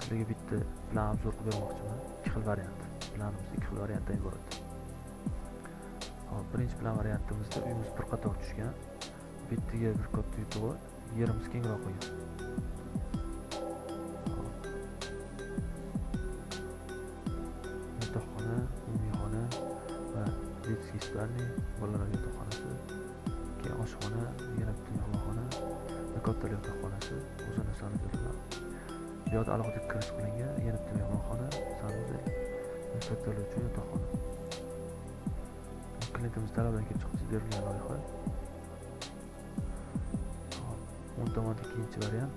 sizlarga bitta plan obzor qilib bermoqchiman. Ikki xil variant. Planimiz ikki xil variantdan iborat. Hop, birinchi plan variantimizda uyimiz bir qator tushgan. Bittaga bir katta yutug'i, yerimiz kengroq qo'ygan. Yotoqxona, umumxona va детский spalni, bolalar yotoqxonasi, keyin oshxona, yana bitta mehmonxona va katta yotoqxonasi, o'zini sanuzel. Bu yerda alohida kirish qilingan, yana bitta mehmonxona, sanuzel, kattalar uchun yotoqxona. Klientimiz talabidan kelib chiqib berilgan loyiha. O'ng tomonda ikkinchi variant.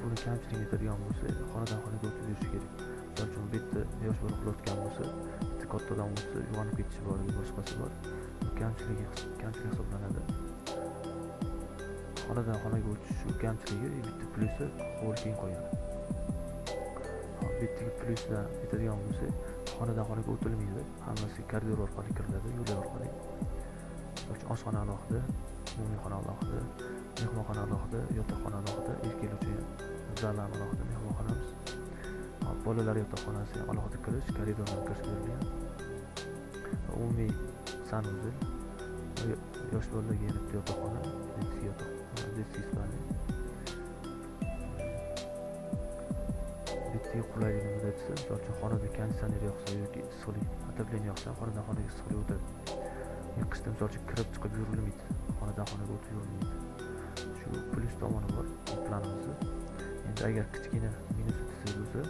Buni kamchilik yetadigan bo'lsa, xonadan xonaga o'tib yurish kerak. Misol uchun bitta yosh bola uxlayotgan bo'lsa, bitta katta odam bo'lsa, uyg'onib ketishi bor, boshqasi bor. Kamchilik hisoblanadi. Xonadan xonaga o'tish shu kamchiligi, bitta plyusi qo'l keng qo'yadi. Bittaga plyusdan yetadigan bo'lsa, xonadan xonaga o'tilmaydi. Hammasi koridor orqali kiriladi, yo'l orqali. Oshxona alohida, umumxona alohida, mehmonxona alohida, yotoqxona alohida, erkaklar uchun zallar alohida, mehmonxonamiz. Bolalar yotoqxonasi alohida kirish, koridordan kirish berilgan. Umumiy sanuzel, yosh bolalarga yana bitta yotoqxona, детский spalni. Bitta qulayligini aytsa, misol uchun xonada konditsioner yoqsa yoki issiqlik, отопление yoqsa, xonadan xonaga issiqlik o'tadi. Qishda misol uchun kirib chiqib yurilmaydi, xonadan xonaga o'tib yurilmaydi. Shu plyus tomoni bor planimizda. Endi agar kichkina minus bo'lsa,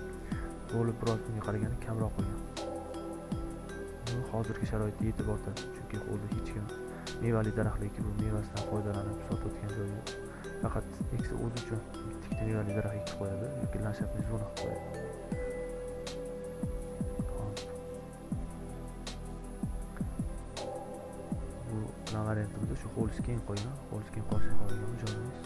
bo'li biroz bunga qaraganda kamroq qo'ygan. Bu hozirgi sharoitda yetib ortadi, chunki qo'lda hech kim mevali daraxtlarga bu mevasidan foydalanib sotayotgan joyi yo'q. Faqat eksa o'zi uchun bitta mevali daraxt ekib qo'yadi yoki landshaftni zona qilib qo'yadi. Bu plan variantimizda shu hovlisi keng qo'ygan, hovlisi keng qolishini xohlagan joyimiz.